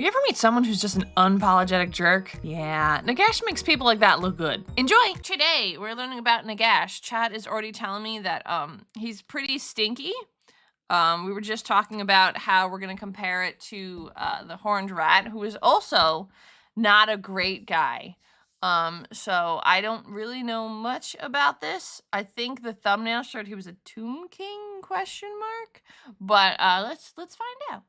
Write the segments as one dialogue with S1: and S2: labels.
S1: You ever meet someone who's just an unapologetic jerk? Yeah, Nagash makes people like that look good. Enjoy! Today, we're learning about Nagash. Chad is already telling me that he's pretty stinky. We were just talking about how we're gonna compare it to the Horned Rat, who is also not a great guy. So I don't really know much about this. I think the thumbnail showed he was a Tomb King, question mark? But let's find out.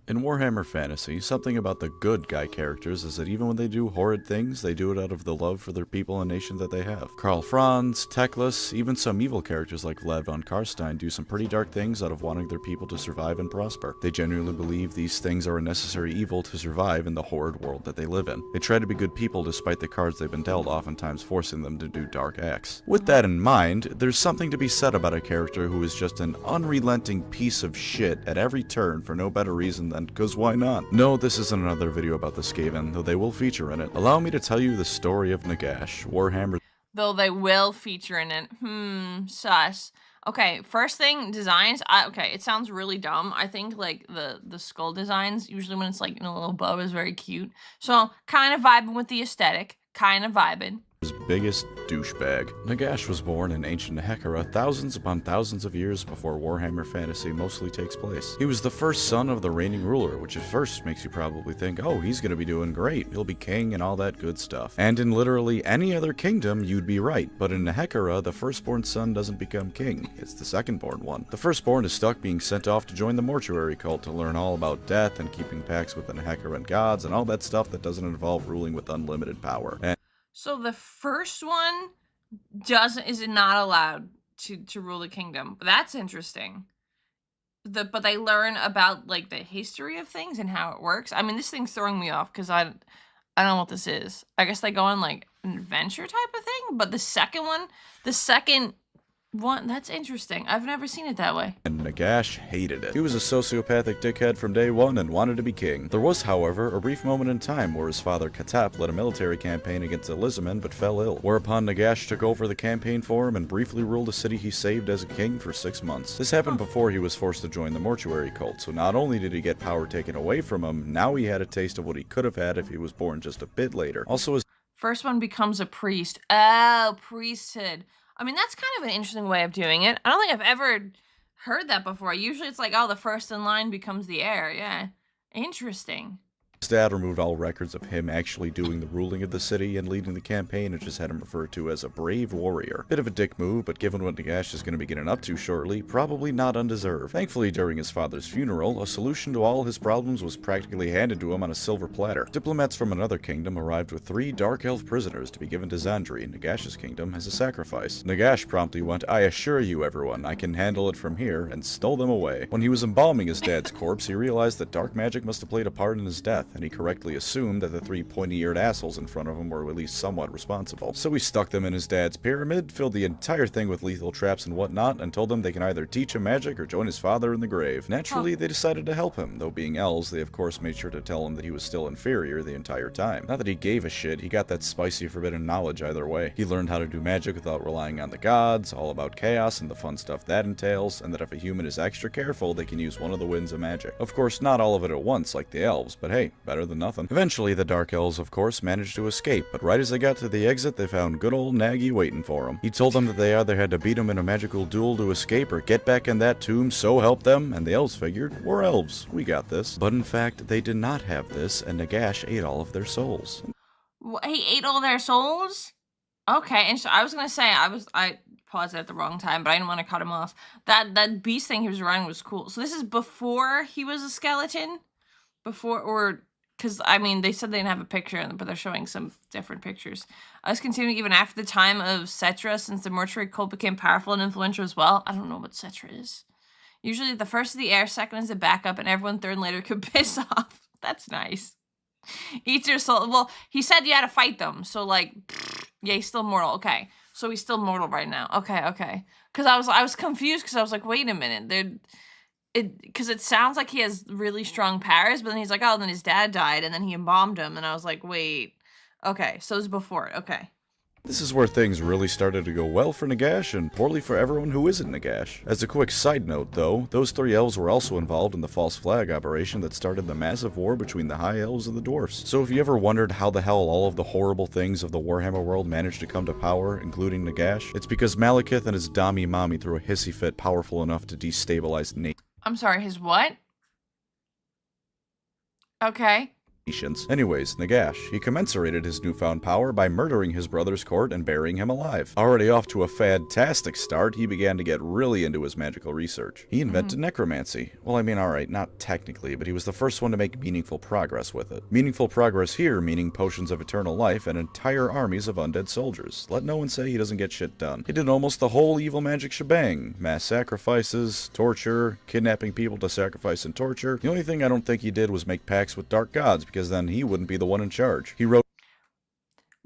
S2: In Warhammer Fantasy, something about the good guy characters is that even when they do horrid things, they do it out of the love for their people and nation that they have. Karl Franz, Teclis, even some evil characters like Lev von Karstein do some pretty dark things out of wanting their people to survive and prosper. They genuinely believe these things are a necessary evil to survive in the horrid world that they live in. They try to be good people despite the cards they've been dealt, oftentimes forcing them to do dark acts. With that in mind, there's something to be said about a character who is just an unrelenting piece of shit at every turn for no better reason than because why not? No, this isn't another video about the Skaven, though they will feature in it. Allow me to tell you the story of Nagash, Warhammer.
S1: Though they will feature in it. Sus. Okay, first thing, designs. Okay, it sounds really dumb. I think like the skull designs, usually when it's like, a little bow, is very cute. So kind of vibing with the aesthetic. Kind of vibing.
S2: Biggest douchebag. Nagash was born in ancient Hekara thousands upon thousands of years before Warhammer Fantasy mostly takes place. He was the first son of the reigning ruler, which at first makes you probably think, oh, he's gonna be doing great, he'll be king and all that good stuff. And in literally any other kingdom, you'd be right, but in Hekara, the firstborn son doesn't become king, it's the secondborn one. The firstborn is stuck being sent off to join the mortuary cult to learn all about death and keeping pacts with the Hekaran gods and all that stuff that doesn't involve ruling with unlimited power.
S1: So the first one is not allowed to rule the kingdom. That's interesting. But they learn about like the history of things and how it works. I mean, this thing's throwing me off because I don't know what this is. I guess they go on like an adventure type of thing. But the second one, that's interesting. I've never seen it that way.
S2: And Nagash hated it. He was a sociopathic dickhead from day one and wanted to be king. There was, however, a brief moment in time where his father Katap led a military campaign against Elizamon but fell ill, whereupon Nagash took over the campaign for him and briefly ruled a city he saved as a king for 6 months. This happened before he was forced to join the mortuary cult, so not only did he get power taken away from him, now he had a taste of what he could have had if he was born just a bit later. Also, his
S1: first one becomes a priest. Oh, priesthood. I mean, that's kind of an interesting way of doing it. I don't think I've ever heard that before. Usually it's like, oh, the first in line becomes the heir. Yeah, interesting.
S2: His dad removed all records of him actually doing the ruling of the city and leading the campaign and just had him referred to as a brave warrior. Bit of a dick move, but given what Nagash is going to be getting up to shortly, probably not undeserved. Thankfully, during his father's funeral, a solution to all his problems was practically handed to him on a silver platter. Diplomats from another kingdom arrived with 3 Dark Elf prisoners to be given to Zandri, Nagash's kingdom, as a sacrifice. Nagash promptly went, "I assure you, everyone, I can handle it from here," and stole them away. When he was embalming his dad's corpse, he realized that dark magic must have played a part in his death, and he correctly assumed that the 3 pointy-eared assholes in front of him were at least somewhat responsible. So he stuck them in his dad's pyramid, filled the entire thing with lethal traps and whatnot, and told them they can either teach him magic or join his father in the grave. Naturally, they decided to help him, though being elves, they of course made sure to tell him that he was still inferior the entire time. Not that he gave a shit, he got that spicy forbidden knowledge either way. He learned how to do magic without relying on the gods, all about chaos and the fun stuff that entails, and that if a human is extra careful, they can use one of the winds of magic. Of course, not all of it at once like the elves, but hey, better than nothing. Eventually, the Dark Elves, of course, managed to escape, but right as they got to the exit, they found good old Nagy waiting for them. He told them that they either had to beat him in a magical duel to escape or get back in that tomb, so help them, and the elves figured, we're elves, we got this. But in fact, they did not have this, and Nagash ate all of their souls.
S1: He ate all their souls? Okay, and so I was gonna say, I paused it at the wrong time, but I didn't want to cut him off. That beast thing he was running was cool. So this is before he was a skeleton? Because, I mean, they said they didn't have a picture, but they're showing some different pictures. I was continuing even after the time of Cetra, since the mortuary cult became powerful and influential as well. I don't know what Cetra is. Usually the first is the heir, second is the backup, and everyone third and later could piss off. That's nice. Eats your soul. Well, he said you had to fight them, so, like, yeah, he's still mortal. Okay, so he's still mortal right now. Okay. Because I was confused, because I was like, wait a minute, because it sounds like he has really strong powers, but then he's like, oh, then his dad died, and then he embalmed him, and I was like, wait, okay, so it's before it, okay.
S2: This is where things really started to go well for Nagash and poorly for everyone who isn't Nagash. As a quick side note though, those 3 elves were also involved in the false flag operation that started the massive war between the high elves and the dwarfs. So if you ever wondered how the hell all of the horrible things of the Warhammer world managed to come to power, including Nagash, it's because Malekith and his Dami Mommy threw a hissy fit powerful enough to destabilize
S1: I'm sorry, his what? Okay.
S2: nations. Anyways, Nagash, he commensurated his newfound power by murdering his brother's court and burying him alive. Already off to a fantastic start, he began to get really into his magical research. He invented necromancy. Well, I mean, alright, not technically, but he was the first one to make meaningful progress with it. Meaningful progress here meaning potions of eternal life and entire armies of undead soldiers. Let no one say he doesn't get shit done. He did almost the whole evil magic shebang. Mass sacrifices, torture, kidnapping people to sacrifice and torture. The only thing I don't think he did was make pacts with dark gods, because then he wouldn't be the one in charge. He wrote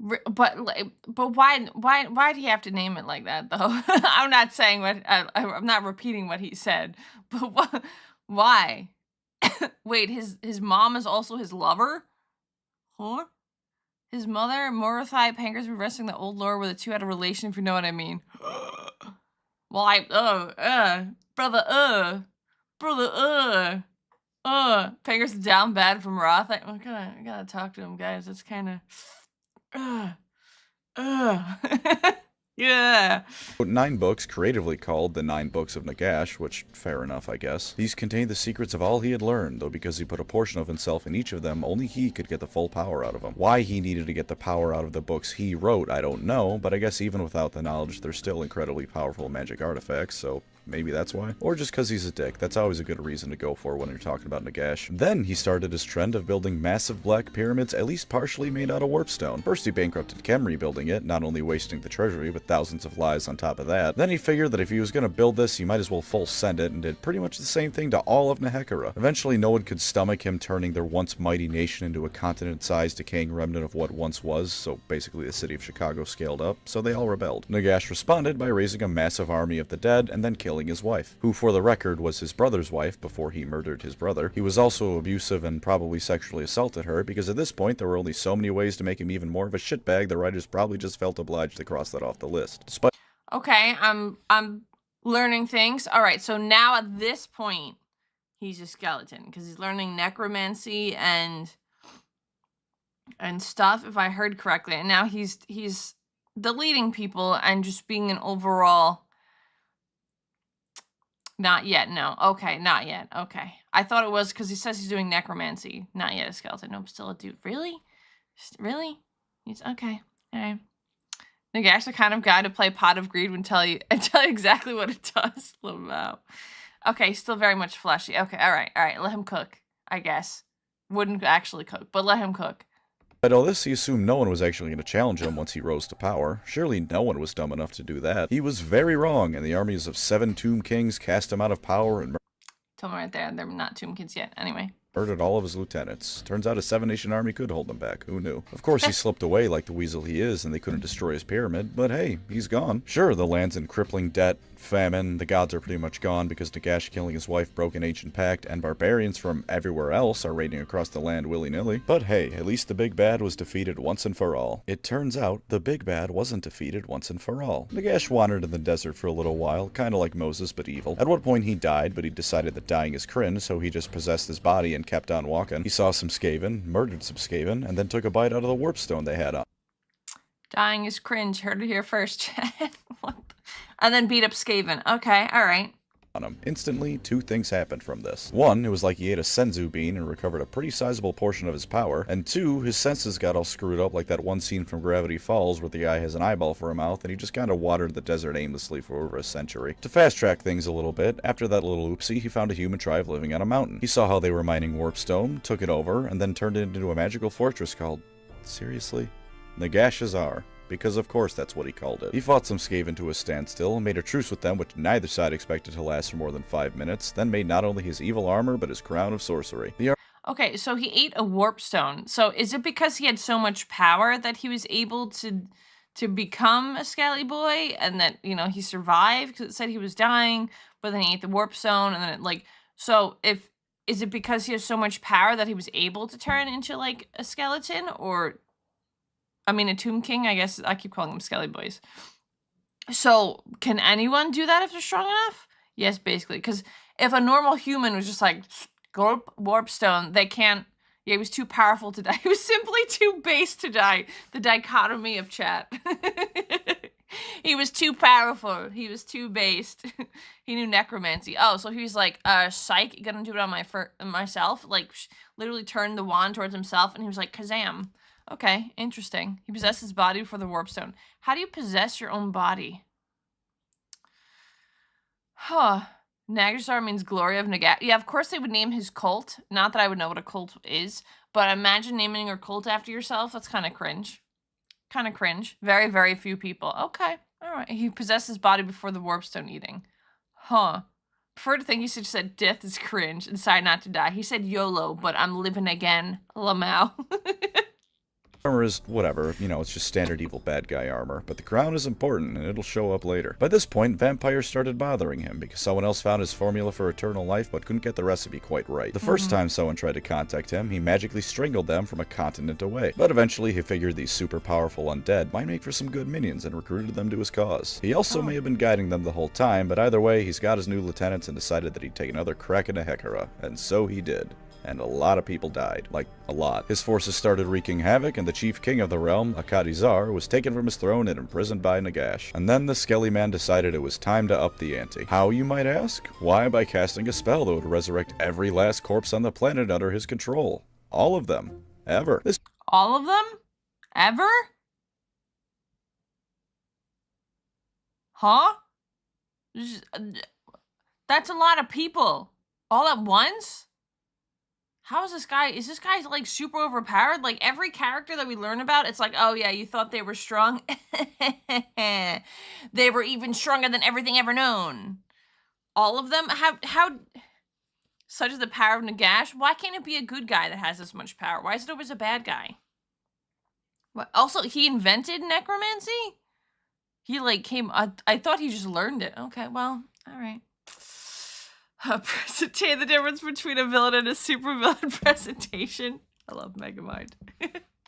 S1: But why do you have to name it like that though? I'm not saying what I'm not repeating what he said, but why? Wait, his mom is also his lover? Huh? His mother, Morathai Pancreas, were wrestling the old lore where the two had a relation, if you know what I mean. Well, brother, Pancreas down bad from Roth. I gotta talk to him, guys. It's kind of, yeah.
S2: 9 books creatively called the 9 Books of Nagash, which, fair enough, I guess. These contained the secrets of all he had learned, though because he put a portion of himself in each of them, only he could get the full power out of them. Why he needed to get the power out of the books he wrote, I don't know, but I guess even without the knowledge, they're still incredibly powerful magic artifacts, so maybe that's why. Or just because he's a dick. That's always a good reason to go for when you're talking about Nagash. Then he started his trend of building massive black pyramids, at least partially made out of warpstone. First he bankrupted Khemri building it, not only wasting the treasury, but thousands of lives on top of that. Then he figured that if he was going to build this, he might as well full send it, and did pretty much the same thing to all of Nehekara. Eventually no one could stomach him turning their once mighty nation into a continent-sized decaying remnant of what once was, so basically the city of Chicago scaled up, so they all rebelled. Nagash responded by raising a massive army of the dead, and then killing his wife, who for the record was his brother's wife before he murdered his brother. He was also abusive and probably sexually assaulted her, because at this point there were only so many ways to make him even more of a shitbag, the writers probably just felt obliged to cross that off the list. Despite
S1: Okay, I'm learning things. All right, so now at this point, he's a skeleton because he's learning necromancy and stuff, if I heard correctly. And now he's deleting people and just being an overall. Not yet, no. Okay, not yet. Okay. I thought it was because he says he's doing necromancy. Not yet a skeleton. Nope, still a dude. Really? Really? He's okay. All right. Nagash, the kind of guy to play Pot of Greed and tell you exactly what it does. Wow. Okay, still very much fleshy. Okay, all right. Let him cook, I guess. Wouldn't actually cook, but let him cook.
S2: Despite all this, he assumed no one was actually going to challenge him once he rose to power. Surely no one was dumb enough to do that. He was very wrong, and the armies of 7 Tomb Kings cast him out of power and
S1: Tell me right there, they're not Tomb Kids yet. Anyway.
S2: murdered all of his lieutenants. Turns out a 7-nation army could hold him back. Who knew? Of course he slipped away like the weasel he is, and they couldn't destroy his pyramid, but hey, he's gone. Sure, the land's in crippling debt, famine, the gods are pretty much gone because Nagash killing his wife broke an ancient pact, and barbarians from everywhere else are raiding across the land willy-nilly. But hey, at least the big bad was defeated once and for all. It turns out, the big bad wasn't defeated once and for all. Nagash wandered in the desert for a little while, kinda like Moses, but evil. At one point he died, but he decided that dying is cringe, so he just possessed his body and kept on walking. He saw some Skaven, murdered some Skaven, and then took a bite out of the Warpstone they had on.
S1: Dying is cringe. Heard it here first, Chad. What the? And then beat up Skaven. Okay, alright.
S2: On him. Instantly, 2 things happened from this. 1, it was like he ate a senzu bean and recovered a pretty sizable portion of his power, and 2, his senses got all screwed up like that one scene from Gravity Falls where the guy has an eyeball for a mouth and he just kinda watered the desert aimlessly for over a century. To fast track things a little bit, after that little oopsie, he found a human tribe living on a mountain. He saw how they were mining Warpstone, took it over, and then turned it into a magical fortress called... seriously? Nagashazar. Because of course that's what he called it. He fought some Skaven to a standstill, and made a truce with them which neither side expected to last for more than 5 minutes, then made not only his evil armor, but his crown of sorcery.
S1: Okay, so he ate a Warpstone. So is it because he had so much power that he was able to become a Scaly Boy, and that, you know, he survived because it said he was dying, but then he ate the Warpstone, and then it, like, so is it because he has so much power that he was able to turn into, like, a skeleton, or... I mean, a Tomb King, I guess. I keep calling them Skelly Boys. So, can anyone do that if they're strong enough? Yes, basically. Because if a normal human was just like, gulp, Warpstone, they can't. Yeah, he was too powerful to die. He was simply too base to die. The dichotomy of chat. He was too powerful. He was too based. He knew necromancy. Oh, so he was like, psych, gonna do it on myself? Like, literally turned the wand towards himself, and he was like, Kazam. Okay, interesting. He possessed his body for the Warpstone. How do you possess your own body? Huh. Nagash means glory of Nagash. Yeah, of course they would name his cult. Not that I would know what a cult is, but imagine naming your cult after yourself. That's kind of cringe. Kind of cringe. Very, very few people. Okay. All right. He possessed his body before the Warpstone eating. Huh. Prefer to think he just said death is cringe and decide not to die. He said YOLO, but I'm living again. Lamau.
S2: Armor is whatever, you know, it's just standard evil bad guy armor, but the crown is important and it'll show up later. By this point, vampires started bothering him because someone else found his formula for eternal life but couldn't get the recipe quite right. The first time someone tried to contact him, he magically strangled them from a continent away, but eventually he figured these super powerful undead might make for some good minions and recruited them to his cause. He also may have been guiding them the whole time, but either way, he's got his new lieutenants and decided that he'd take another crack into Hekara, and so he did. And a lot of people died. Like, a lot. His forces started wreaking havoc, and the chief king of the realm, Akadizar, was taken from his throne and imprisoned by Nagash. And then the Skelly Man decided it was time to up the ante. How, you might ask? Why, by casting a spell that would resurrect every last corpse on the planet under his control. All of them. Ever.
S1: All of them? Ever? Huh? That's a lot of people. All at once? How is this guy like super overpowered? Like every character that we learn about, it's like, oh yeah, you thought they were strong? They were even stronger than everything ever known. All of them? How such is the power of Nagash? Why can't it be a good guy that has this much power? Why is it always a bad guy? What? Also, he invented necromancy? He like came, I thought he just learned it. Okay, well, all right. Presentate the difference between a villain and a supervillain presentation. I love Megamind.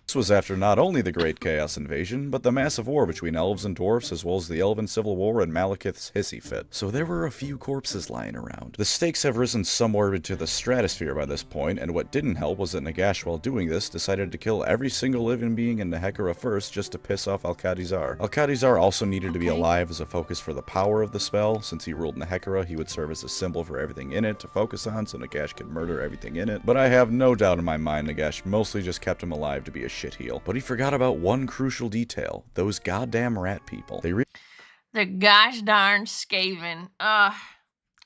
S2: This was after not only the Great Chaos Invasion, but the massive war between elves and dwarfs, as well as the Elven Civil War and Malekith's Hissy Fit. So there were a few corpses lying around. The stakes have risen somewhere into the stratosphere by this point, and what didn't help was that Nagash, while doing this, decided to kill every single living being in Nehekara first just to piss off Alcadizar. Alcadizar also needed to be alive as a focus for the power of the spell. Since he ruled Nehekara, he would serve as a symbol for everything in it to focus on, so Nagash could murder everything in it. But I have no doubt in my mind Nagash mostly just kept him alive to be a shitheel. But he forgot about one crucial detail. Those goddamn rat people.
S1: The gosh darn Skaven. Oh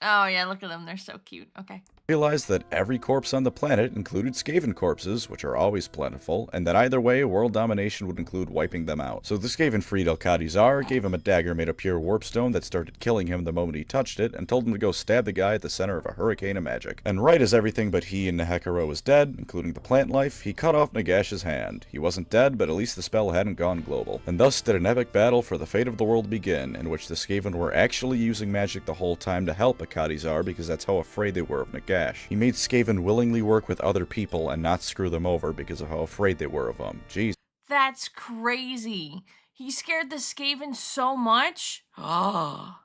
S1: yeah, look at them. They're so cute. Okay.
S2: Realized that every corpse on the planet included Skaven corpses, which are always plentiful, and that either way, world domination would include wiping them out. So the Skaven freed Alcadizar, gave him a dagger made of pure warpstone that started killing him the moment he touched it, and told him to go stab the guy at the center of a hurricane of magic. And right as everything but he and Nehekara was dead, including the plant life, he cut off Nagash's hand. He wasn't dead, but at least the spell hadn't gone global. And thus did an epic battle for the fate of the world begin, in which the Skaven were actually using magic the whole time to help Alcadizar because that's how afraid they were of Nagash. He made Skaven willingly work with other people and not screw them over because of how afraid they were of him. Jeez.
S1: That's crazy. He scared the Skaven so much? Oh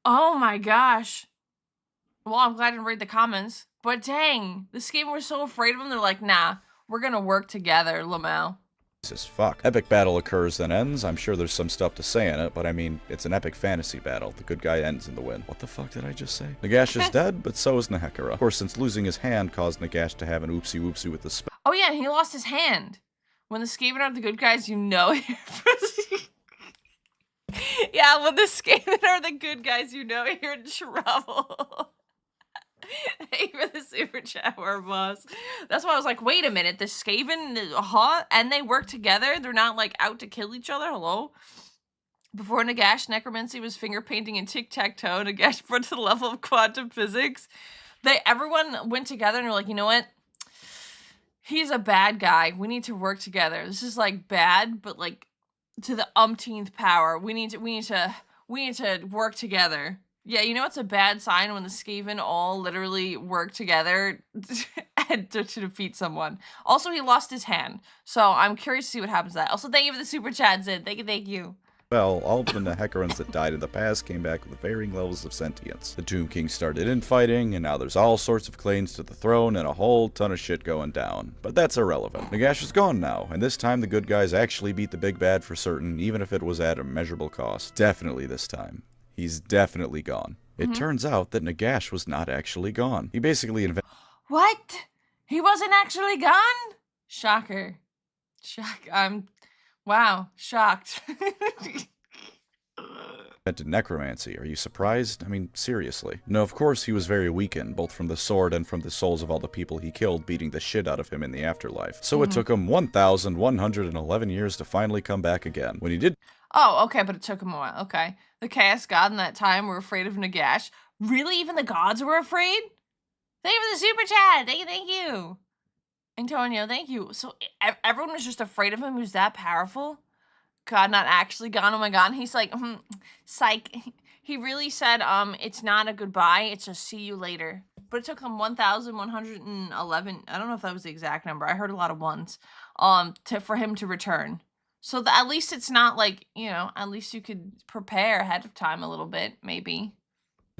S1: my gosh. Well, I'm glad I didn't read the comments. But dang, the Skaven were so afraid of him, they're like, nah, we're gonna work together, Lamau.
S2: Jesus fuck. Epic battle occurs then ends. I'm sure there's some stuff to say in it, but I mean, it's an epic fantasy battle. The good guy ends in the win. What the fuck did I just say? Nagash is dead, but so is Nehekara. Of course, since losing his hand caused Nagash to have an oopsie whoopsie with the spell.
S1: Oh yeah, he lost his hand. When the Skaven are the good guys, you know yeah, when the Skaven are the good guys, you know you're in trouble. Thank you for the super chat, boss. That's why I was like, wait a minute, the Skaven, and they work together? They're not, like, out to kill each other? Hello? Before Nagash, necromancy was finger painting and tic-tac-toe. Nagash brought to the level of quantum physics. Everyone went together and were like, you know what? He's a bad guy. We need to work together. This is, like, bad, but, like, to the umpteenth power. We need to work together. Yeah, you know it's a bad sign when the Skaven all literally work together dead to defeat someone. Also, he lost his hand, so I'm curious to see what happens to that. Also, thank you for the super chat, Zid. Thank you.
S2: Well, all of the Nehecarans that died in the past came back with varying levels of sentience. The Tomb King started infighting, and now there's all sorts of claims to the throne and a whole ton of shit going down. But that's irrelevant. Nagash is gone now, and this time the good guys actually beat the big bad for certain, even if it was at a measurable cost. Definitely this time. He's definitely gone. It turns out that Nagash was not actually gone. He basically
S1: What? He wasn't actually gone? Shocker. Wow, shocked.
S2: invented necromancy. Are you surprised? I mean, seriously. No, of course he was very weakened, both from the sword and from the souls of all the people he killed beating the shit out of him in the afterlife. So it took him 1,111 years to finally come back again. When he did...
S1: Oh, okay, but it took him a while. Okay. The Chaos God in that time were afraid of Nagash. Really? Even the gods were afraid? Thank you for the super chat. Thank you. Antonio, thank you. So everyone was just afraid of him. He was that powerful? God, not actually gone. Oh my God. And he's like, psych. He really said, it's not a goodbye. It's a see you later. But it took him 1,111. I don't know if that was the exact number. I heard a lot of ones. For him to return. So at least it's not like, at least you could prepare ahead of time a little bit, maybe.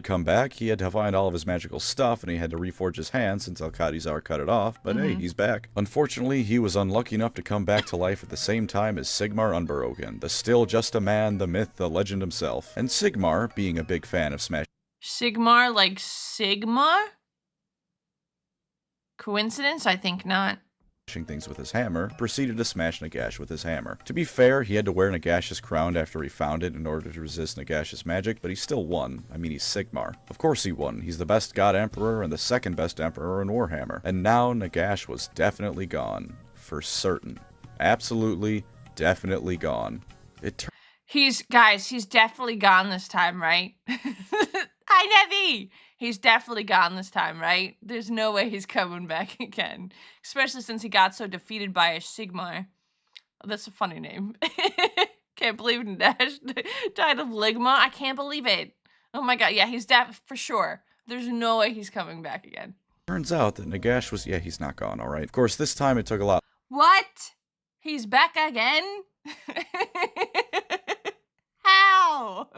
S2: Come back, he had to find all of his magical stuff, and he had to reforge his hand since Al-Qadizar cut it off, but hey, he's back. Unfortunately, he was unlucky enough to come back to life at the same time as Sigmar Unbroken, the still just a man, the myth, the legend himself. And Sigmar, being a big fan of Smash...
S1: Sigmar like Sigmar? Coincidence? I think not.
S2: Things with his hammer, proceeded to smash Nagash with his hammer. To be fair, he had to wear Nagash's crown after he found it in order to resist Nagash's magic, but he still won. I mean, he's Sigmar. Of course he won. He's the best god emperor and the second best emperor in Warhammer. And now Nagash was definitely gone. For certain. Absolutely, definitely gone.
S1: He's definitely gone this time, right? Hi, Nevi! He's definitely gone this time, right? There's no way he's coming back again. Especially since he got so defeated by a Sigmar. Oh, that's a funny name. Can't believe Nagash died of Ligma. I can't believe it. Oh my God, yeah, he's dead for sure. There's no way he's coming back again.
S2: Turns out that Nagash was... yeah, he's not gone, alright? Of course, this time it took a lot...
S1: What? He's back again? How?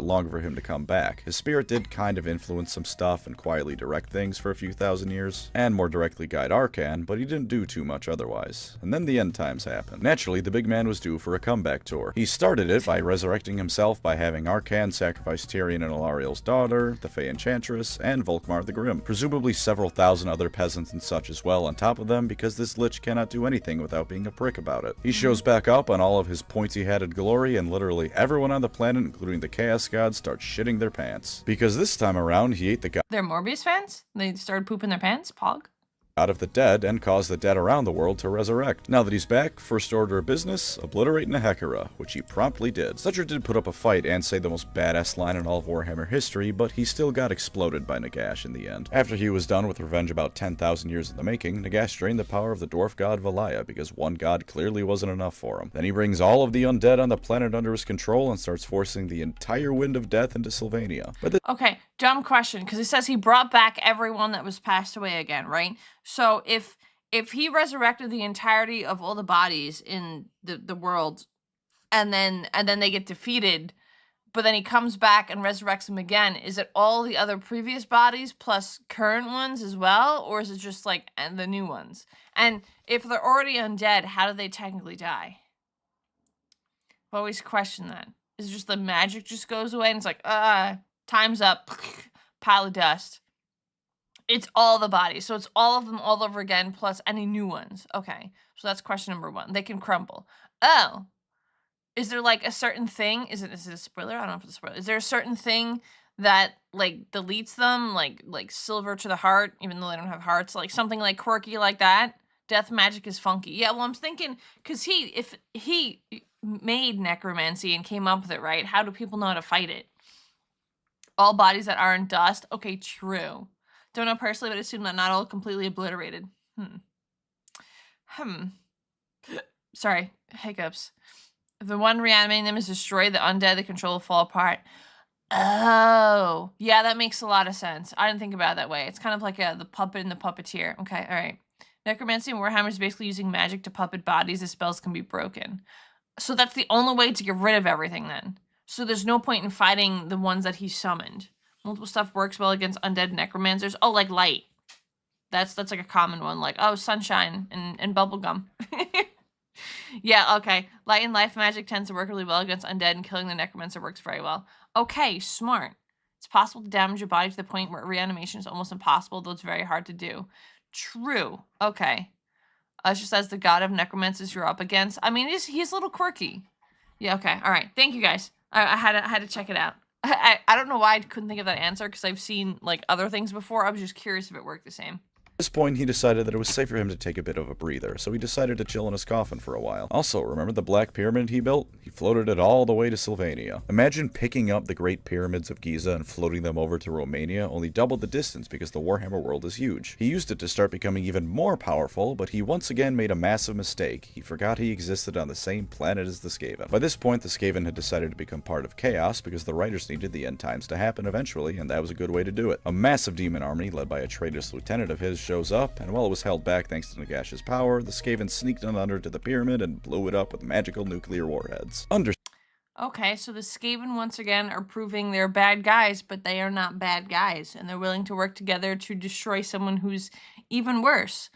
S2: longer for him to come back. His spirit did kind of influence some stuff and quietly direct things for a few thousand years, and more directly guide Arcan, but he didn't do too much otherwise. And then the end times happened. Naturally, the big man was due for a comeback tour. He started it by resurrecting himself by having Arcan sacrifice Tyrion and Alariel's daughter, the Fey Enchantress, and Volkmar the Grim. Presumably several thousand other peasants and such as well on top of them, because this lich cannot do anything without being a prick about it. He shows back up on all of his pointy-hatted glory, and literally everyone on the planet, including the Chaos Gods, starts shitting their pants. Because this time around, he ate the god
S1: They're Morbius fans? They started pooping their pants? Pog?
S2: out of the dead and caused the dead around the world to resurrect. Now that he's back, first order of business, obliterate Nehekara, which he promptly did. Sledger did put up a fight and say the most badass line in all of Warhammer history, but he still got exploded by Nagash in the end. After he was done with revenge about 10,000 years in the making, Nagash drained the power of the dwarf god Valaya because one god clearly wasn't enough for him. Then he brings all of the undead on the planet under his control and starts forcing the entire wind of death into Sylvania.
S1: Okay, dumb question, because it says he brought back everyone that was passed away again, right? So if he resurrected the entirety of all the bodies in the world, and then they get defeated, but then he comes back and resurrects them again, is it all the other previous bodies plus current ones as well, or is it just like the new ones? And if they're already undead, how do they technically die? I've always questioned that. Is it just the magic just goes away and it's like, time's up, pile of dust. It's all the bodies, so it's all of them all over again, plus any new ones. Okay, so that's question number one. They can crumble. Oh, is there like a certain thing? Is it a spoiler? I don't know if it's a spoiler. Is there a certain thing that like deletes them, like silver to the heart, even though they don't have hearts, like something like quirky like that? Death magic is funky. Yeah, well, I'm thinking because if he made necromancy and came up with it, right? How do people know how to fight it? All bodies that aren't dust. Okay, true. Don't know personally, but assume that not all completely obliterated. Sorry, hiccups. If the one reanimating them is destroyed, the undead, the control will fall apart. Oh, yeah, that makes a lot of sense. I didn't think about it that way. It's kind of like the puppet and the puppeteer. Okay, all right. Necromancy and Warhammer is basically using magic to puppet bodies as spells can be broken. So that's the only way to get rid of everything then. So there's no point in fighting the ones that he summoned. Multiple stuff works well against undead necromancers. Oh, like light. That's like a common one. Like, oh, sunshine and bubblegum. Yeah, okay. Light and life magic tends to work really well against undead, and killing the necromancer works very well. Okay, smart. It's possible to damage your body to the point where reanimation is almost impossible, though it's very hard to do. True. Okay. Just as the god of necromancers you're up against. I mean, he's a little quirky. Yeah, okay. All right. Thank you, guys. I had to check it out. I don't know why I couldn't think of that answer, because I've seen, like, other things before. I was just curious if it worked the same.
S2: At this point, he decided that it was safe for him to take a bit of a breather, so he decided to chill in his coffin for a while. Also, remember the Black Pyramid he built? He floated it all the way to Sylvania. Imagine picking up the Great Pyramids of Giza and floating them over to Romania, only double the distance because the Warhammer world is huge. He used it to start becoming even more powerful, but he once again made a massive mistake. He forgot he existed on the same planet as the Skaven. By this point, the Skaven had decided to become part of Chaos because the writers needed the end times to happen eventually, and that was a good way to do it. A massive demon army, led by a traitorous lieutenant of his, shows up, and while it was held back thanks to Nagash's power, the Skaven sneaked on under to the pyramid and blew it up with magical nuclear warheads.
S1: Okay, so the Skaven once again are proving they're bad guys, but they are not bad guys, and they're willing to work together to destroy someone who's even worse.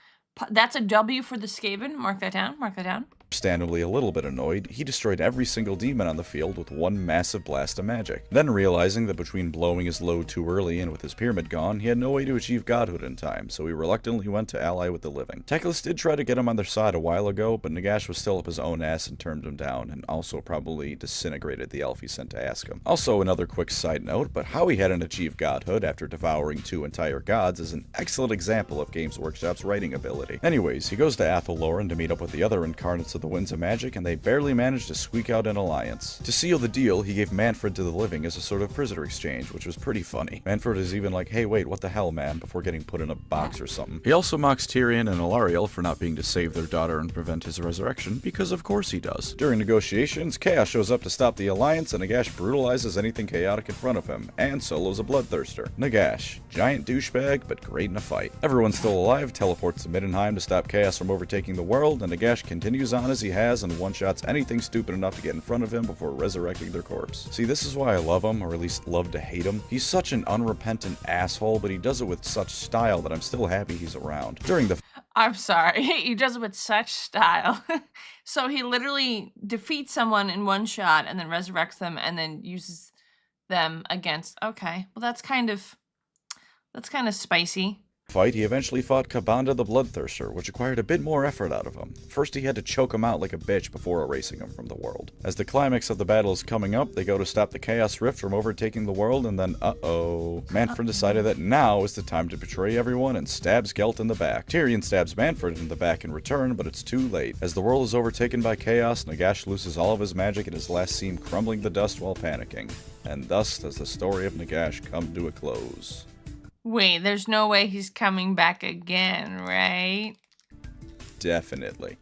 S1: That's a W for the Skaven. Mark that down. Mark that down.
S2: Understandably a little bit annoyed, he destroyed every single demon on the field with one massive blast of magic. Then realizing that between blowing his load too early and with his pyramid gone, he had no way to achieve godhood in time, so he reluctantly went to ally with the living. Teclis did try to get him on their side a while ago, but Nagash was still up his own ass and turned him down, and also probably disintegrated the elf he sent to ask him. Also, another quick side note, but how he hadn't achieved godhood after devouring 2 entire gods is an excellent example of Games Workshop's writing ability. Anyways, he goes to Athel-Loren to meet up with the other incarnates of the Winds of Magic, and they barely managed to squeak out an alliance. To seal the deal, he gave Manfred to the living as a sort of prisoner exchange, which was pretty funny. Manfred is even like, hey wait, what the hell man, before getting put in a box or something. He also mocks Tyrion and Alariel for not being to save their daughter and prevent his resurrection, because of course he does. During negotiations, Chaos shows up to stop the alliance, and Nagash brutalizes anything chaotic in front of him, and solos a bloodthirster. Nagash, giant douchebag, but great in a fight. Everyone still alive teleports to Middenheim to stop Chaos from overtaking the world, and Nagash continues on as he has and one-shots anything stupid enough to get in front of him before resurrecting their corpse. See, this is why I love him, or at least love to hate him. He's such an unrepentant asshole, but he does it with such style that I'm still happy he's around.
S1: I'm sorry, he does it with such style. So he literally defeats someone in one shot and then resurrects them and then uses them against... Okay, well that's kind of spicy.
S2: Fight, he eventually fought Kabanda the Bloodthirster, which required a bit more effort out of him. First he had to choke him out like a bitch before erasing him from the world. As the climax of the battle is coming up, they go to stop the Chaos Rift from overtaking the world, and then Manfred decided that now is the time to betray everyone and stabs Gelt in the back. Tyrion stabs Manfred in the back in return, but it's too late. As the world is overtaken by chaos, Nagash loses all of his magic and is last seen crumbling the dust while panicking. And thus does the story of Nagash come to a close.
S1: Wait, there's no way he's coming back again, right?
S2: Definitely.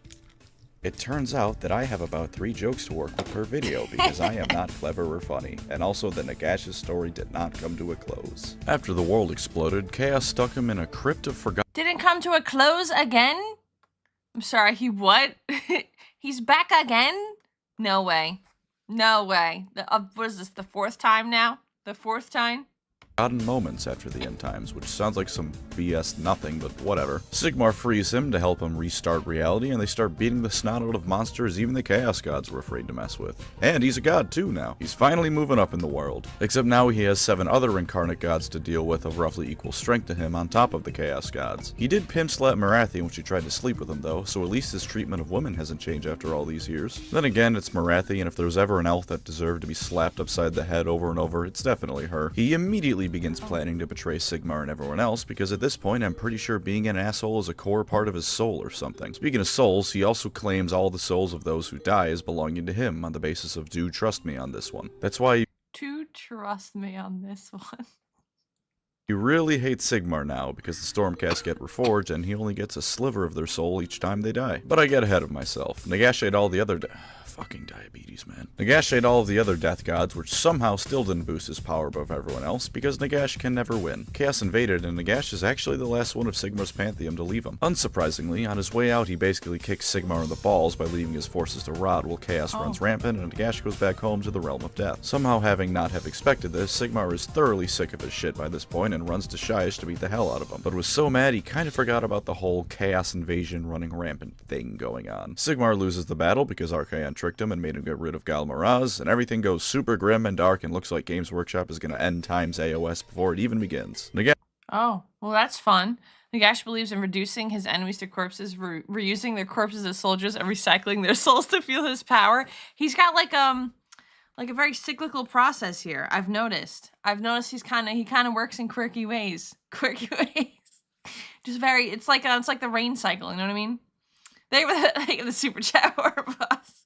S2: It turns out that I have about 3 jokes to work with per video because I am not clever or funny, and also that Nagash's story did not come to a close. After the world exploded, Chaos stuck him in a crypt of forgotten...
S1: Didn't come to a close again? I'm sorry, he what? He's back again? No way. No way. What is this, the 4th time now? The 4th time?
S2: Forgotten moments after the end times, which sounds like some BS nothing, but whatever. Sigmar frees him to help him restart reality, and they start beating the snot out of monsters even the Chaos Gods were afraid to mess with. And he's a god too now. He's finally moving up in the world. Except now he has 7 other incarnate gods to deal with of roughly equal strength to him on top of the Chaos Gods. He did pimp slap Marathi when she tried to sleep with him though, so at least his treatment of women hasn't changed after all these years. Then again, it's Marathi, and if there was ever an elf that deserved to be slapped upside the head over and over, it's definitely her. He immediately begins planning to betray Sigmar and everyone else, because at this point I'm pretty sure being an asshole is a core part of his soul or something. Speaking of souls, he also claims all the souls of those who die as belonging to him on the basis of do trust me on this one. That's why
S1: Do trust me on this one.
S2: You really hate Sigmar now, because the Stormcast get reforged and he only gets a sliver of their soul each time they die. But I get ahead of myself. Nagash ate all the other Fucking diabetes, man. Nagash ate all of the other death gods, which somehow still didn't boost his power above everyone else, because Nagash can never win. Chaos invaded, and Nagash is actually the last one of Sigmar's pantheon to leave him. Unsurprisingly, on his way out, he basically kicks Sigmar in the balls by leaving his forces to rot while Chaos runs rampant, and Nagash goes back home to the realm of death. Somehow, having not have expected this, Sigmar is thoroughly sick of his shit by this point and runs to Shyish to beat the hell out of him, but was so mad he kind of forgot about the whole Chaos invasion running rampant thing going on. Sigmar loses the battle because Archaon tricked him and made him get rid of Gal Maraz, and everything goes super grim and dark and looks like Games Workshop is going to end times AOS before it even begins.
S1: Oh, well, that's fun. Nagash believes in reducing his enemies to corpses, reusing their corpses as soldiers, and recycling their souls to fuel his power. He's got like a very cyclical process here. I've noticed he kind of works in quirky ways. Just very. It's like the rain cycle. You know what I mean? They were the super chat war boss.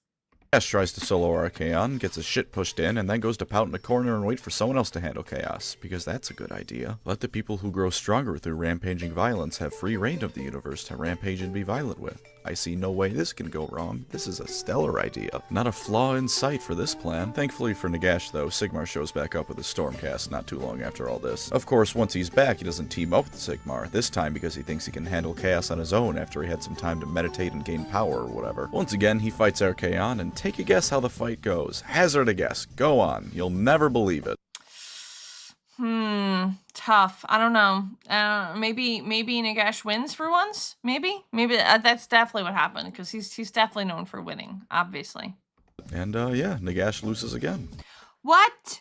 S2: Nagash tries to solo Archaon, gets his shit pushed in, and then goes to pout in a corner and wait for someone else to handle Chaos, because that's a good idea. Let the people who grow stronger through rampaging violence have free reign of the universe to rampage and be violent with. I see no way this can go wrong. This is a stellar idea. Not a flaw in sight for this plan. Thankfully for Nagash, though, Sigmar shows back up with his Stormcast not too long after all this. Of course, once he's back, he doesn't team up with Sigmar, this time because he thinks he can handle Chaos on his own after he had some time to meditate and gain power or whatever. Once again, he fights Archaon, and take a guess how the fight goes. Hazard a guess. Go on. You'll never believe it.
S1: Tough. I don't know. Maybe Nagash wins for once. Maybe that's definitely what happened, because he's definitely known for winning, obviously.
S2: And yeah, Nagash loses again.
S1: What?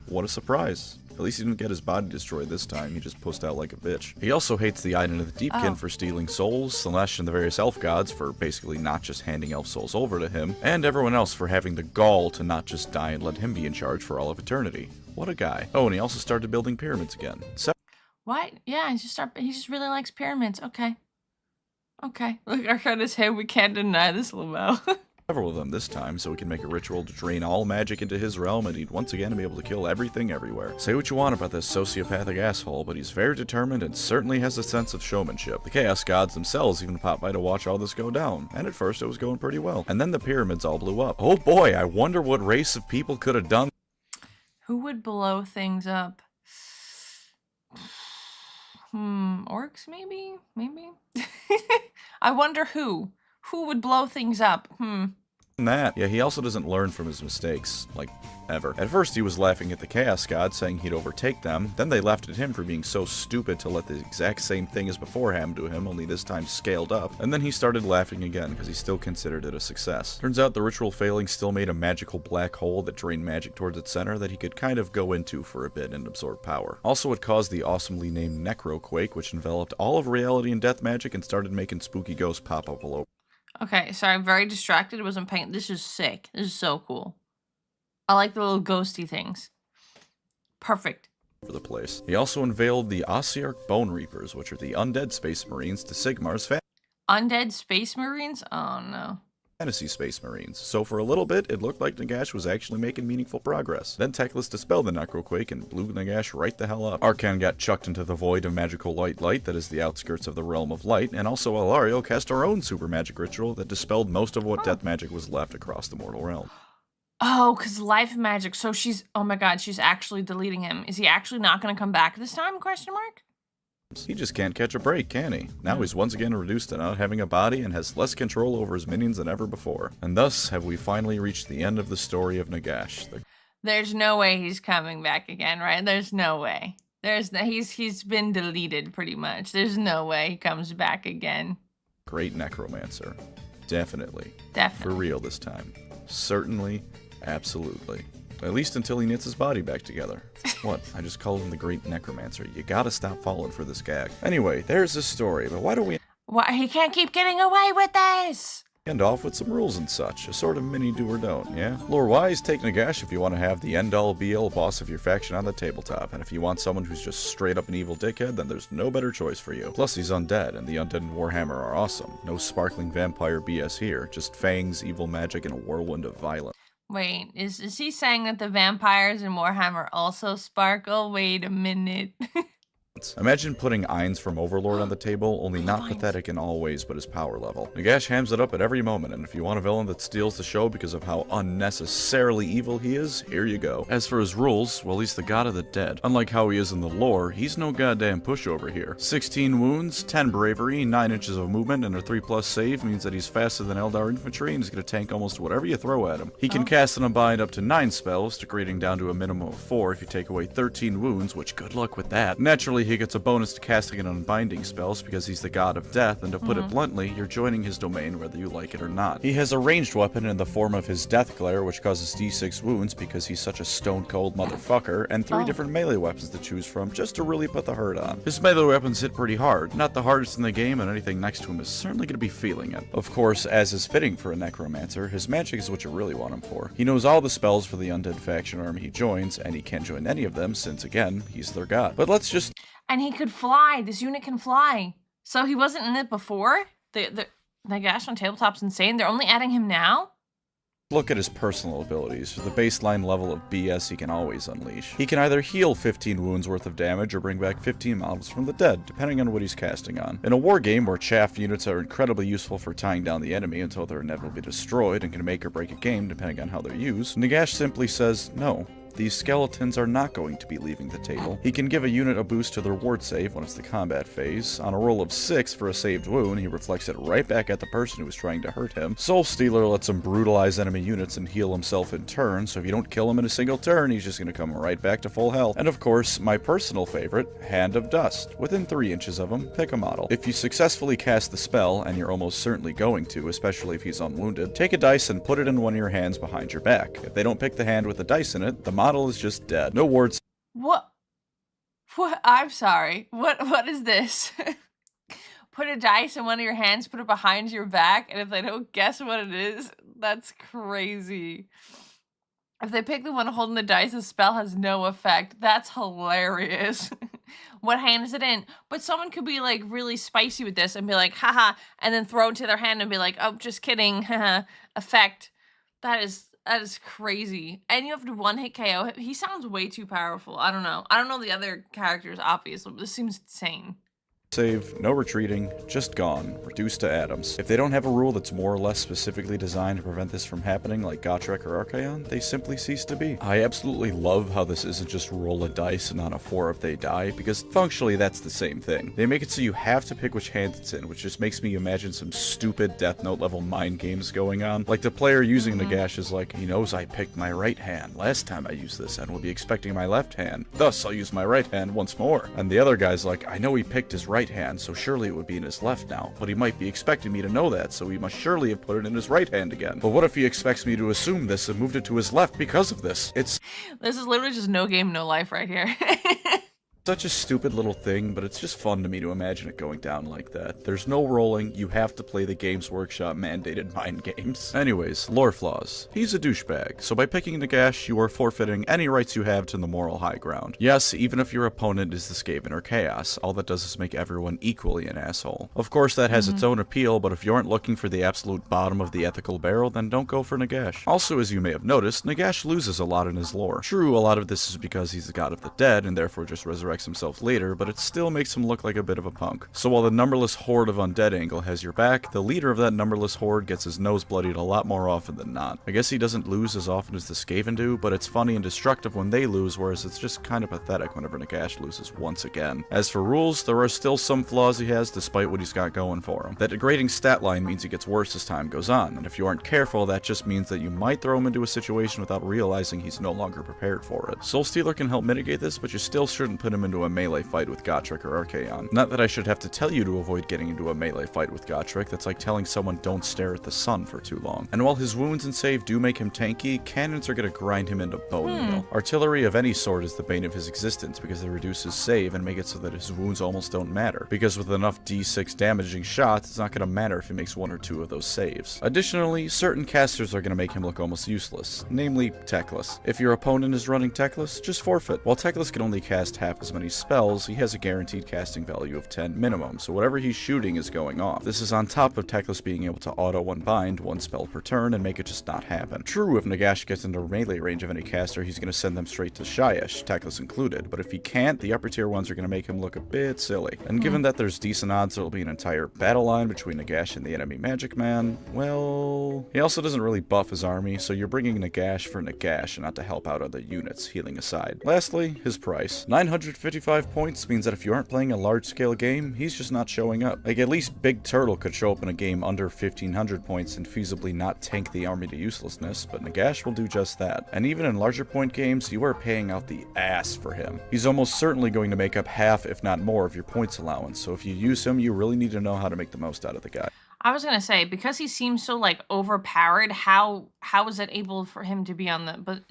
S2: What a surprise. At least he didn't get his body destroyed this time, he just pussed out like a bitch. He also hates the Iden of the Deepkin for stealing souls, Slanesh and the various elf gods for basically not just handing elf souls over to him, and everyone else for having the gall to not just die and let him be in charge for all of eternity. What a guy. Oh, and he also started building pyramids again.
S1: What? Yeah, he just really likes pyramids. Okay. Look, Archaon's head, we can't deny this, Lamo.
S2: Several of them this time, so he can make a ritual to drain all magic into his realm, and he'd once again be able to kill everything everywhere. Say what you want about this sociopathic asshole, but he's very determined and certainly has a sense of showmanship. The Chaos Gods themselves even popped by to watch all this go down, and at first it was going pretty well. And then the pyramids all blew up. Oh boy, I wonder what race of people could have done.
S1: Who would blow things up? Orcs maybe? I wonder who would blow things up.
S2: That. Yeah, he also doesn't learn from his mistakes, like, ever. At first he was laughing at the Chaos God, saying he'd overtake them, then they laughed at him for being so stupid to let the exact same thing as before happen to him, only this time scaled up, and then he started laughing again, because he still considered it a success. Turns out the ritual failing still made a magical black hole that drained magic towards its center that he could kind of go into for a bit and absorb power. Also, it caused the awesomely named Necroquake, which enveloped all of reality and death magic and started making spooky ghosts pop up all over.
S1: Okay, sorry, I'm very distracted. I wasn't paying. This is sick. This is so cool. I like the little ghosty things. Perfect.
S2: For the place. He also unveiled the Ossiarch Bone Reapers, which are the undead space marines to Sigmar's
S1: Undead space marines? Oh no.
S2: Fantasy Space Marines, so for a little bit, it looked like Nagash was actually making meaningful progress. Then Teclis dispelled the Necroquake and blew Nagash right the hell up. Archaon got chucked into the void of magical light that is the outskirts of the realm of light, and also Alario cast her own super magic ritual that dispelled most of what death magic was left across the mortal realm.
S1: Oh, because life magic, so she's, oh my god, she's actually deleting him. Is he actually not going to come back this time, question mark?
S2: He just can't catch a break, can he? Now he's once again reduced to not having a body and has less control over his minions than ever before. And thus have we finally reached the end of the story of Nagash.
S1: There's no way he's coming back again, right? There's no way. He's been deleted pretty much. There's no way he comes back again.
S2: Great necromancer. Definitely. For real this time. Certainly. Absolutely. At least until he knits his body back together. What? I just called him the Great Necromancer. You gotta stop falling for this gag. Anyway, there's the story, but why don't we...
S1: Why, he can't keep getting away with this!
S2: End off with some rules and such. A sort of mini do or don't, yeah? Lore-wise, take Nagash if you want to have the end-all be-all boss of your faction on the tabletop, and if you want someone who's just straight up an evil dickhead, then there's no better choice for you. Plus, he's undead, and the undead in Warhammer are awesome. No sparkling vampire BS here, just fangs, evil magic, and a whirlwind of violence.
S1: Wait, is he saying that the vampires in Warhammer also sparkle? Wait a minute.
S2: Imagine putting Ainz from Overlord on the table, only not pathetic in all ways but his power level. Nagash hams it up at every moment, and if you want a villain that steals the show because of how unnecessarily evil he is, here you go. As for his rules, well, he's the god of the dead. Unlike how he is in the lore, he's no goddamn pushover here. 16 wounds, 10 bravery, 9 inches of movement, and a 3+ save means that he's faster than Eldar infantry and is going to tank almost whatever you throw at him. He can cast and unbind up to 9 spells, degrading down to a minimum of 4 if you take away 13 wounds, which good luck with that. Naturally, he gets a bonus to casting and unbinding spells because he's the god of death, and to put it bluntly, you're joining his domain whether you like it or not. He has a ranged weapon in the form of his Death Glare, which causes d6 wounds because he's such a stone-cold motherfucker, and 3 different melee weapons to choose from just to really put the hurt on. His melee weapons hit pretty hard, not the hardest in the game, and anything next to him is certainly going to be feeling it. Of course, as is fitting for a necromancer, his magic is what you really want him for. He knows all the spells for the undead faction army he joins, and he can't join any of them since, again, he's their god. But let's just...
S1: And he could fly. This unit can fly. So he wasn't in it before? The Nagash on Tabletop's insane. They're only adding him now?
S2: look at his personal abilities. For the baseline level of BS he can always unleash. He can either heal 15 wounds worth of damage or bring back 15 models from the dead, depending on what he's casting on. In a war game where chaff units are incredibly useful for tying down the enemy until they're inevitably destroyed and can make or break a game depending on how they're used, Nagash simply says no. These skeletons are not going to be leaving the table. He can give a unit a boost to their ward save when it's the combat phase. On a roll of 6 for a saved wound, he reflects it right back at the person who was trying to hurt him. Soul Stealer lets him brutalize enemy units and heal himself in turn, so if you don't kill him in a single turn, he's just going to come right back to full health. And of course, my personal favorite, Hand of Dust. Within 3 inches of him, pick a model. If you successfully cast the spell, and you're almost certainly going to, especially if he's unwounded, take a dice and put it in one of your hands behind your back. If they don't pick the hand with the dice in it, the model is just dead. No wards.
S1: What? I'm sorry. What is this? Put a dice in one of your hands, put it behind your back, and if they don't guess what it is, that's crazy. If they pick the one holding the dice, the spell has no effect. That's hilarious. What hand is it in? But someone could be like really spicy with this and be like, haha, and then throw it to their hand and be like, oh, just kidding, haha, effect. That is crazy. And you have to one-hit KO. He sounds way too powerful. I don't know. I don't know the other characters, obviously, but this seems insane.
S2: Save, no retreating, just gone, reduced to atoms. If they don't have a rule that's more or less specifically designed to prevent this from happening, like Gotrek or Archaon, they simply cease to be. I absolutely love how this isn't just roll a dice and on a 4 if they die, because functionally that's the same thing. They make it so you have to pick which hand it's in, which just makes me imagine some stupid Death Note level mind games going on. Like the player using Nagash is like, he knows I picked my right hand last time I used this and will be expecting my left hand, thus I'll use my right hand once more. And the other guy's like, I know he picked his right hand, so surely it would be in his left now, but he might be expecting me to know that, so he must surely have put it in his right hand again. But what if he expects me to assume this and moved it to his left because of this? This
S1: is literally just no game, no life right here.
S2: Such a stupid little thing, but it's just fun to me to imagine it going down like that. There's no rolling, you have to play the Games Workshop mandated mind games. Anyways, lore flaws. He's a douchebag, so by picking Nagash, you are forfeiting any rights you have to the moral high ground. Yes, even if your opponent is the Skaven or Chaos, all that does is make everyone equally an asshole. Of course, that has its own appeal, but if you aren't looking for the absolute bottom of the ethical barrel, then don't go for Nagash. Also, as you may have noticed, Nagash loses a lot in his lore. True, a lot of this is because he's the god of the dead, and therefore just resurrects himself later, but it still makes him look like a bit of a punk. So while the numberless horde of undead angle has your back, the leader of that numberless horde gets his nose bloodied a lot more often than not. I guess he doesn't lose as often as the Skaven do, but it's funny and destructive when they lose, whereas it's just kind of pathetic whenever Nagash loses once again. As for rules, there are still some flaws he has despite what he's got going for him. That degrading stat line means he gets worse as time goes on, and if you aren't careful, that just means that you might throw him into a situation without realizing he's no longer prepared for it. Soul Stealer can help mitigate this, but you still shouldn't put him into a melee fight with Gotrek or Archaon. Not that I should have to tell you to avoid getting into a melee fight with Gotrek, that's like telling someone don't stare at the sun for too long. And while his wounds and save do make him tanky, cannons are gonna grind him into bone meal. Artillery of any sort is the bane of his existence because they reduce his save and make it so that his wounds almost don't matter. Because with enough d6 damaging shots, it's not gonna matter if he makes 1 or 2 of those saves. Additionally, certain casters are gonna make him look almost useless, namely Techless. If your opponent is running Techless, just forfeit. While Techless can only cast half as as many spells, he has a guaranteed casting value of 10 minimum, so whatever he's shooting is going off. This is on top of Teclis being able to auto-unbind one spell per turn and make it just not happen. True, if Nagash gets into melee range of any caster, he's going to send them straight to Shyish, Teclis included, but if he can't, the upper tier ones are going to make him look a bit silly. And given that there's decent odds there'll be an entire battle line between Nagash and the enemy magic man, well, he also doesn't really buff his army, so you're bringing Nagash for Nagash and not to help out other units, healing aside. Lastly, his price. 955 points means that if you aren't playing a large-scale game, he's just not showing up. Like, at least Big Turtle could show up in a game under 1500 points and feasibly not tank the army to uselessness, but Nagash will do just that. And even in larger point games, you are paying out the ass for him. He's almost certainly going to make up half, if not more, of your points allowance, so if you use him, you really need to know how to make the most out of the guy.
S1: I was gonna say, because he seems so like overpowered, how is it able for him to be on the? But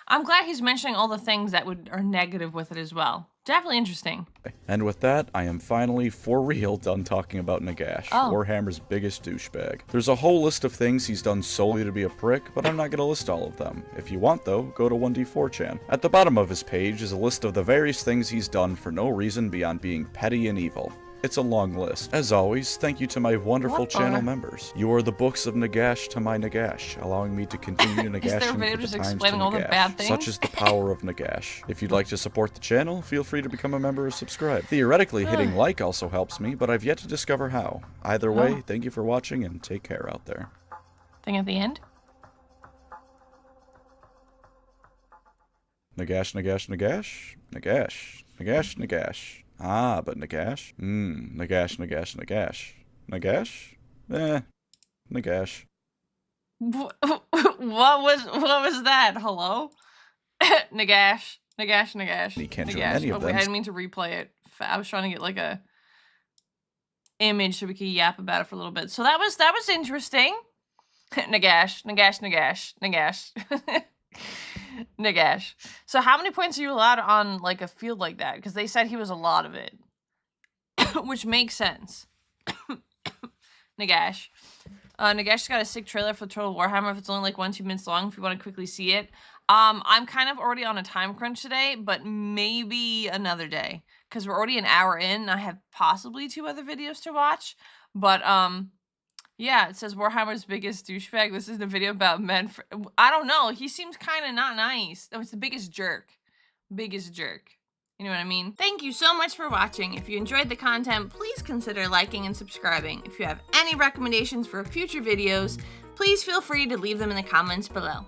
S1: I'm glad he's mentioning all the things that are negative with it as well. Definitely interesting.
S2: And with that, I am finally, for real, done talking about Nagash, Warhammer's biggest douchebag. There's a whole list of things he's done solely to be a prick, but I'm not gonna list all of them. If you want though, go to 1d4chan. At the bottom of his page is a list of the various things he's done for no reason beyond being petty and evil. It's a long list. As always, thank you to my wonderful channel members. You are the books of Nagash to my Nagash, allowing me to continue Nagashing for the times to Nagash, such is the power of Nagash. If you'd like to support the channel, feel free to become a member or subscribe. Theoretically, hitting like also helps me, but I've yet to discover how. Either way, thank you for watching and take care out there.
S1: Thing at the end?
S2: Nagash, Nagash, Nagash? Nagash. Nagash, Nagash. Ah, but Nagash? Nagash, Nagash, Nagash. Nagash? Nagash.
S1: What was that? Hello? Nagash. Nagash, Nagash.
S2: He can't join any of them.
S1: I didn't mean to replay it. I was trying to get like a image so we could yap about it for a little bit. So that was interesting. Nagash, Nagash, Nagash, Nagash. Nagash. So how many points are you allowed on like a field like that? Because they said he was a lot of it. Which makes sense. Nagash. Nagash's got a sick trailer for Total Warhammer if it's only like 1-2 minutes long if you want to quickly see it. I'm kind of already on a time crunch today, but maybe another day. Because we're already an hour in and I have possibly 2 other videos to watch. But yeah, it says Warhammer's biggest douchebag. This is the video about men. I don't know. He seems kind of not nice. That was the biggest jerk. Biggest jerk. You know what I mean? Thank you so much for watching. If you enjoyed the content, please consider liking and subscribing. If you have any recommendations for future videos, please feel free to leave them in the comments below.